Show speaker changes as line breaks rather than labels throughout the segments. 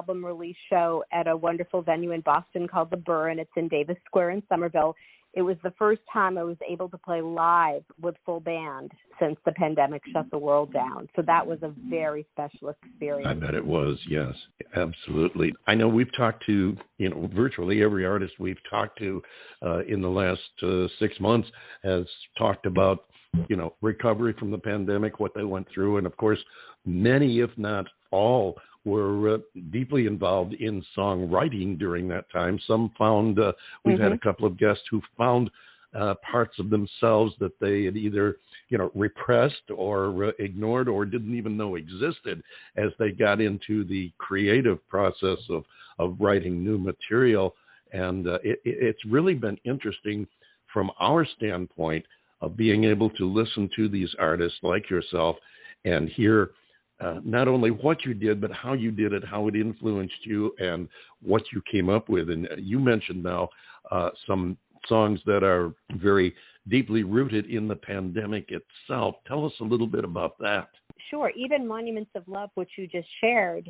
album release show at a wonderful venue in Boston called The Burr, it's in Davis Square in Somerville. It was the first time I was able to play live with full band since the pandemic shut the world down. So that was a very special experience.
I bet it was, yes, absolutely. I know we've talked to, virtually every artist we've talked to in the last 6 months has talked about, recovery from the pandemic, what they went through. And of course, many, if not all, were deeply involved in songwriting during that time. Some found, we've had a couple of guests who found parts of themselves that they had either, repressed or ignored or didn't even know existed as they got into the creative process of writing new material. And it's really been interesting from our standpoint of being able to listen to these artists like yourself and hear not only what you did, but how you did it, how it influenced you, and what you came up with. And you mentioned now some songs that are very deeply rooted in the pandemic itself. Tell us a little bit about that.
Sure. Even Monuments of Love, which you just shared,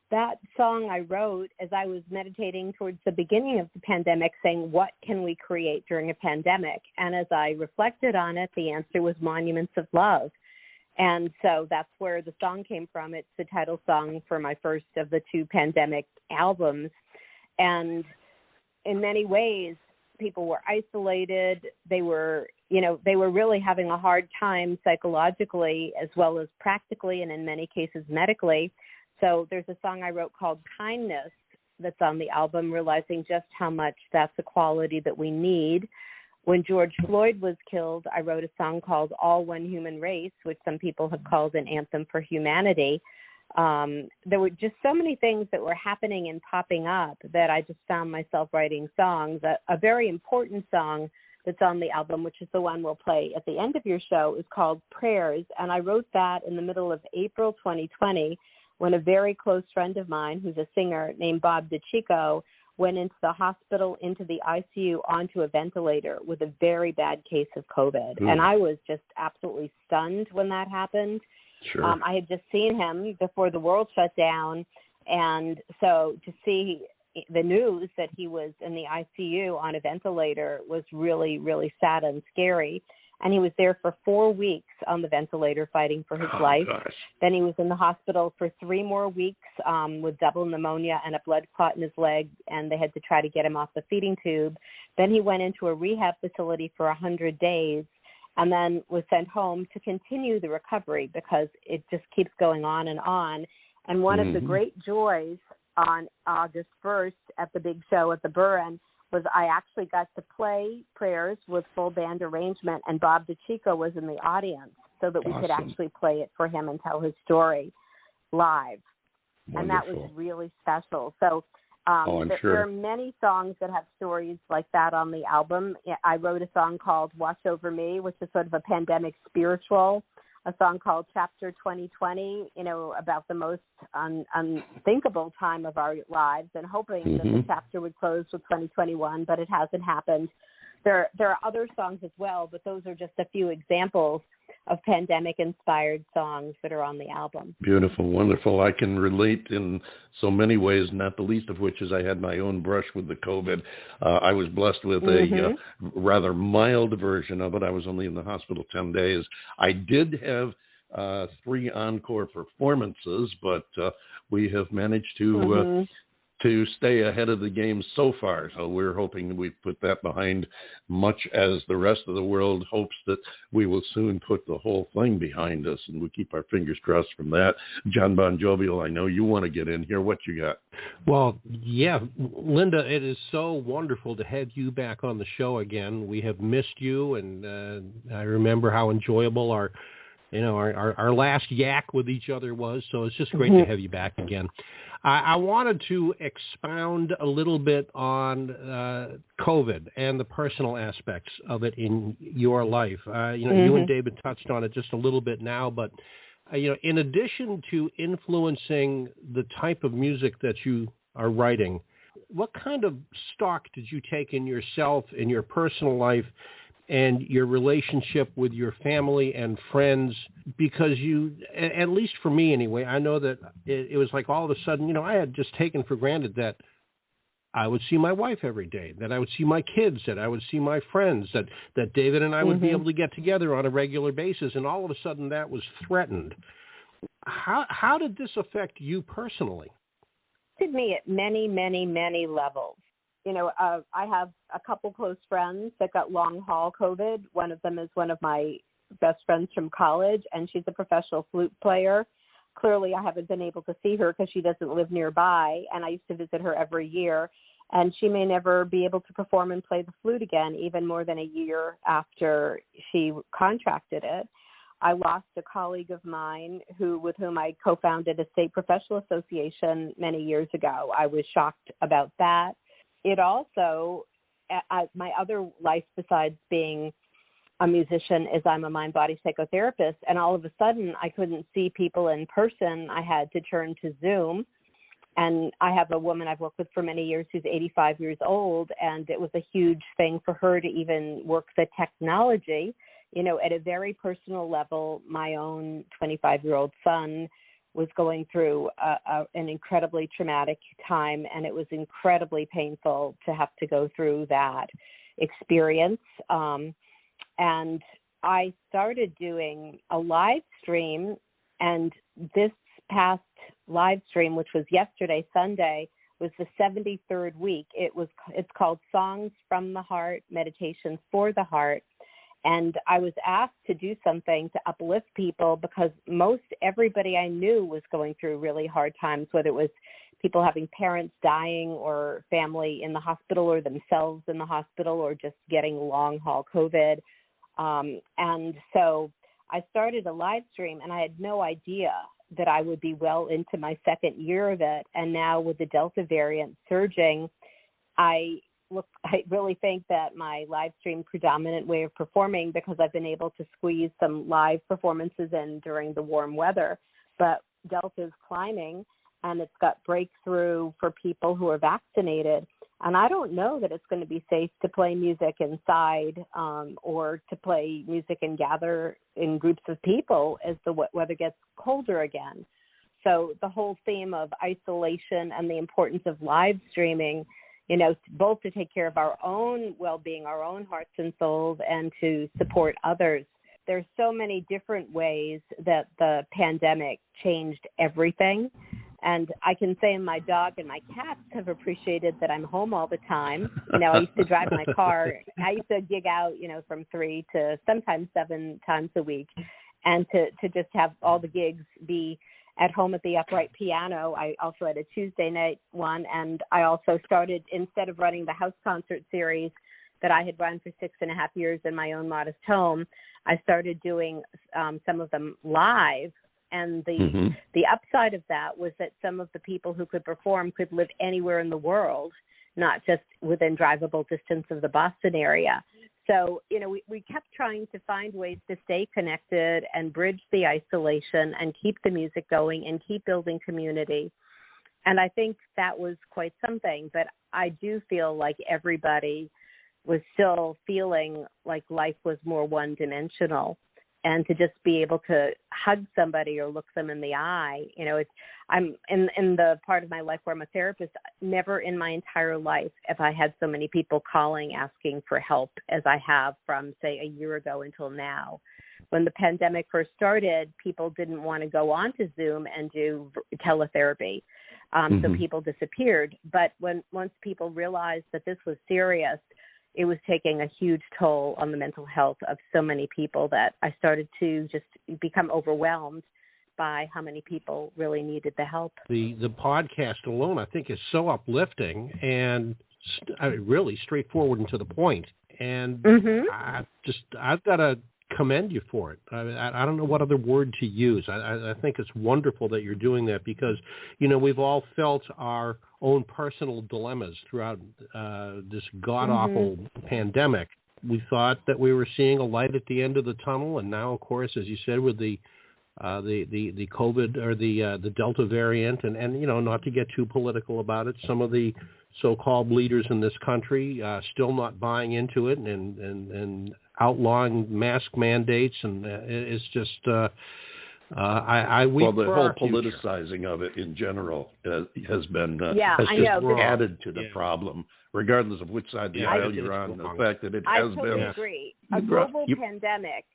that song I wrote as I was meditating towards the beginning of the pandemic, saying, what can we create during a pandemic? And as I reflected on it, the answer was Monuments of Love. And so that's where the song came from. It's the title song for my first of the 2 pandemic albums. And in many ways, people were isolated. They were really having a hard time psychologically as well as practically and in many cases medically. So there's a song I wrote called Kindness that's on the album, realizing just how much that's a quality that we need. When George Floyd was killed, I wrote a song called All One Human Race, which some people have called an anthem for humanity. There were just so many things that were happening and popping up that I just found myself writing songs. A very important song that's on the album, which is the one we'll play at the end of your show, is called Prayers. And I wrote that in the middle of April 2020 when a very close friend of mine, who's a singer named Bob DeChico, went into the hospital, into the ICU, onto a ventilator with a very bad case of COVID. And I was just absolutely stunned when that happened.
Sure.
I had just seen him before the world shut down. And so to see the news that he was in the ICU on a ventilator was really, really sad and scary. And he was there for 4 weeks on the ventilator fighting for his life.
Gosh.
Then he was in the hospital for 3 more weeks with double pneumonia and a blood clot in his leg, and they had to try to get him off the feeding tube. Then he went into a rehab facility for 100 days and then was sent home to continue the recovery because it just keeps going on. And one of the great joys on August 1st at the big show at the Burr was I actually got to play Prayers with full band arrangement, and Bob DeChico was in the audience so that we could actually play it for him and tell his story live.
Wonderful.
And that was really special. So there are many songs that have stories like that on the album. I wrote a song called Watch Over Me, which is sort of a pandemic spiritual, a song called Chapter 2020, about the most unthinkable time of our lives, and hoping that the chapter would close with 2021, but it hasn't happened. There are other songs as well, but those are just a few examples of pandemic-inspired songs that are on the album.
Beautiful, wonderful. I can relate in so many ways, not the least of which is I had my own brush with the COVID. I was blessed with a rather mild version of it. I was only in the hospital 10 days. I did have 3 encore performances, but we have managed to stay ahead of the game so far. So we're hoping we've put that behind, much as the rest of the world hopes that we will soon put the whole thing behind us, and we keep our fingers crossed from that. John Bon Jovial, I know you want to get in here. What you got?
Well, yeah, Linda, it is so wonderful to have you back on the show again. We have missed you, and I remember how enjoyable our last yak with each other was, so it's just great to have you back again. I wanted to expound a little bit on COVID and the personal aspects of it in your life. You and David touched on it just a little bit now, but in addition to influencing the type of music that you are writing, what kind of stock did you take in yourself, in your personal life, and your relationship with your family and friends, because you, at least for me anyway, I know that it was like all of a sudden, I had just taken for granted that I would see my wife every day, that I would see my kids, that I would see my friends, that David and I would be able to get together on a regular basis, and all of a sudden that was threatened. How did this affect you personally?
It affected me at many, many, many levels. I have a couple close friends that got long haul COVID. One of them is one of my best friends from college, and she's a professional flute player. Clearly, I haven't been able to see her because she doesn't live nearby, and I used to visit her every year. And she may never be able to perform and play the flute again, even more than a year after she contracted it. I lost a colleague of mine with whom I co-founded a state professional association many years ago. I was shocked about that. It also, my other life besides being a musician is I'm a mind-body psychotherapist, and all of a sudden I couldn't see people in person. I had to turn to Zoom, and I have a woman I've worked with for many years who's 85 years old, and it was a huge thing for her to even work the technology. At a very personal level, my own 25-year-old son was going through an incredibly traumatic time, and it was incredibly painful to have to go through that experience. And I started doing a live stream, and this past live stream, which was yesterday, Sunday, was the 73rd week. It's called Songs from the Heart, Meditations for the Heart. And I was asked to do something to uplift people because most everybody I knew was going through really hard times, whether it was people having parents dying or family in the hospital or themselves in the hospital or just getting long-haul COVID. And so I started a live stream, and I had no idea that I would be well into my second year of it. And now with the Delta variant surging, I really think that my live stream predominant way of performing, because I've been able to squeeze some live performances in during the warm weather, but Delta is climbing, and it's got breakthrough for people who are vaccinated. And I don't know that it's going to be safe to play music inside or to play music and gather in groups of people as the weather gets colder again. So the whole theme of isolation and the importance of live streaming, both to take care of our own well-being, our own hearts and souls, and to support others. There's so many different ways that the pandemic changed everything. And I can say my dog and my cats have appreciated that I'm home all the time. I used to drive my car. I used to gig out, from 3 to sometimes 7 times a week. And to just have all the gigs be at home at the upright piano. I also had a Tuesday night one, and I also started, instead of running the house concert series that I had run for 6.5 years in my own modest home, I started doing some of them live. And the upside of that was that some of the people who could perform could live anywhere in the world, not just within drivable distance of the Boston area. So, we kept trying to find ways to stay connected and bridge the isolation and keep the music going and keep building community. And I think that was quite something. But I do feel like everybody was still feeling like life was more one-dimensional. And to just be able to hug somebody or look them in the eye, I'm in the part of my life where I'm a therapist. Never in my entire life have I had so many people calling asking for help as I have from, say, a year ago until now. When the pandemic first started, people didn't want to go on to Zoom and do teletherapy, so people disappeared. But once people realized that this was serious, it was taking a huge toll on the mental health of so many people that I started to just become overwhelmed by how many people really needed the help.
The podcast alone, I think, is so uplifting and really straightforward and to the point. And I've got to commend you for it. I don't know what other word to use. I think it's wonderful that you're doing that because, we've all felt our own personal dilemmas throughout this god-awful pandemic. We thought that we were seeing a light at the end of the tunnel, and now, of course, as you said, with the COVID or the Delta variant, and not to get too political about it, some of the so-called leaders in this country still not buying into it, and outlawing mask mandates, and it's just I weep
well, the
for
whole
our future.
politicizing of it in general has been
Yeah,
has
I
just
know.
added to the problem, regardless of which side of the aisle you're on. The fact that it
I
has
totally
been
agree. A global pandemic,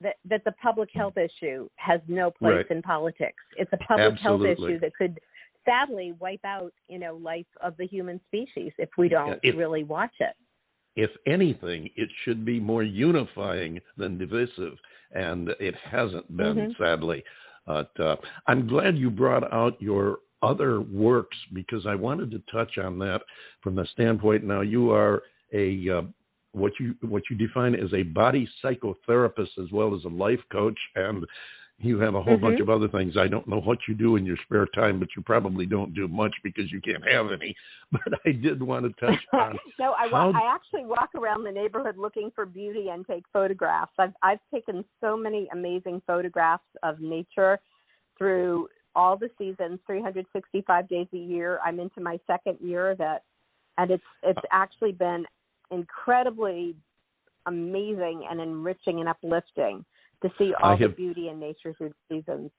that the public health issue has no place in politics. It's a public health issue that could sadly wipe out, life of the human species if we don't really watch it.
If anything, it should be more unifying than divisive, and it hasn't been, sadly. But I'm glad you brought out your other works, because I wanted to touch on that from the standpoint. Now, you are a what you define as a body psychotherapist as well as a life coach, and you have a whole bunch of other things. I don't know what you do in your spare time, but you probably don't do much because you can't have any. But I did want to touch on.
No, I actually walk around the neighborhood looking for beauty and take photographs. I've taken so many amazing photographs of nature through all the seasons, 365 days a year. I'm into my second year of it, and it's actually been incredibly amazing and enriching and uplifting to see all the beauty in nature through the seasons.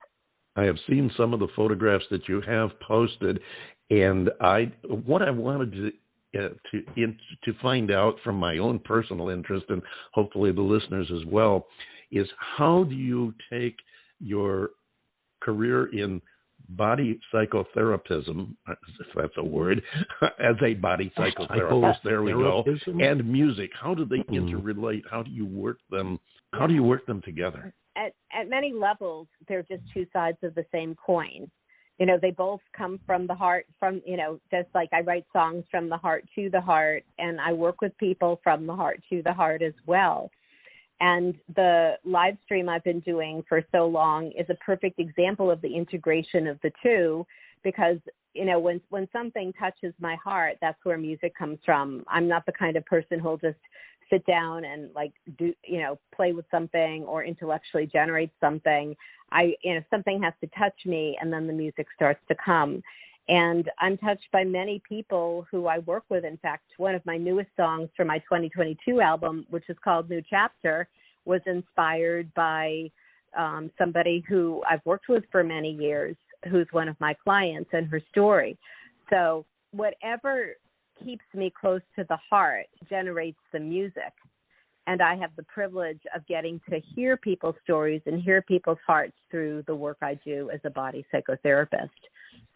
I have seen some of the photographs that you have posted, and what I wanted to find out from my own personal interest, and hopefully the listeners as well, is how do you take your career in body psychotherapy, if that's a word, as a body psychotherapist, there we go, and music. How do they interrelate? How do you work them? How do you work them together?
At many levels, they're just two sides of the same coin. They both come from the heart, just like I write songs from the heart to the heart, and I work with people from the heart to the heart as well. And the live stream I've been doing for so long is a perfect example of the integration of the two, because, when something touches my heart, that's where music comes from. I'm not the kind of person who'll just sit down and play with something or intellectually generate something. Something has to touch me, and then the music starts to come. And I'm touched by many people who I work with. In fact, one of my newest songs for my 2022 album, which is called New Chapter, was inspired by somebody who I've worked with for many years, who's one of my clients, and her story. So whatever keeps me close to the heart generates the music. And I have the privilege of getting to hear people's stories and hear people's hearts through the work I do as a body psychotherapist.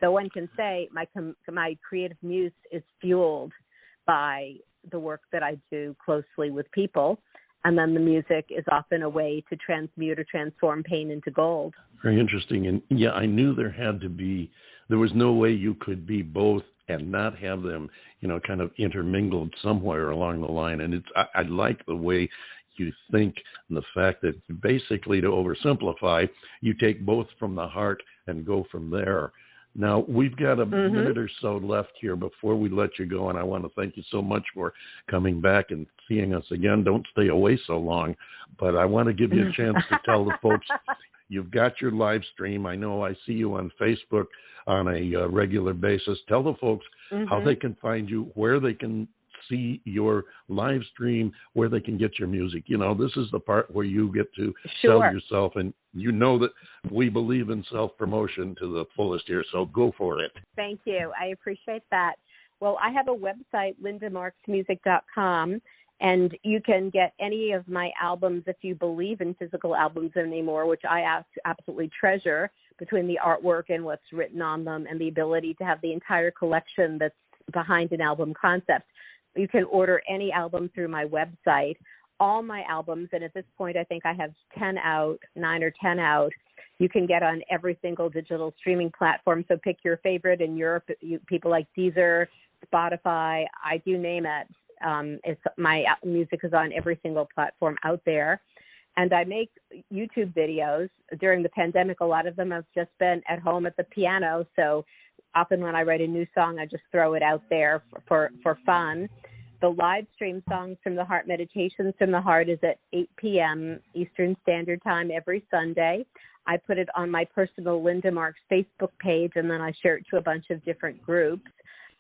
So one can say my creative muse is fueled by the work that I do closely with people. And then the music is often a way to transmute or transform pain into gold.
Very interesting. And yeah, I knew there was no way you could be both and not have them, kind of intermingled somewhere along the line. And I like the way you think, and the fact that basically, to oversimplify, you take both from the heart and go from there. Now, we've got a minute or so left here before we let you go, and I want to thank you so much for coming back and seeing us again. Don't stay away so long, but I want to give you a chance to tell the folks, you've got your live stream. I know I see you on Facebook on a regular basis. Tell the folks how they can find you, where they can see your live stream, where they can get your music. This is the part where you get to sell yourself, and that we believe in self-promotion to the fullest here, so go for it.
Thank you. I appreciate that. Well, I have a website, lindamarksmusic.com, and you can get any of my albums if you believe in physical albums anymore, which I absolutely treasure, between the artwork and what's written on them and the ability to have the entire collection that's behind an album concept. You can order any album through my website. All my albums, and at this point I think I have 9 or 10 out, you can get on every single digital streaming platform. So pick your favorite. In Europe, people like Deezer, Spotify, you name it. My music is on every single platform out there. And I make YouTube videos. During the pandemic, a lot of them have just been at home at the piano. So often when I write a new song, I just throw it out there for fun. The live stream Songs from the Heart, Meditations from the Heart is at 8 p.m. Eastern Standard Time every Sunday. I put it on my personal Linda Marks Facebook page, and then I share it to a bunch of different groups.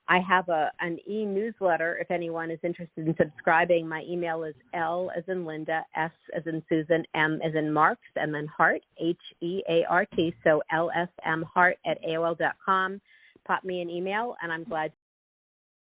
I have an e-newsletter if anyone is interested in subscribing. My email is L as in Linda, S as in Susan, M as in Marks, and then Hart, Heart, so lsmhart@aol.com. Pop me an email, and I'm glad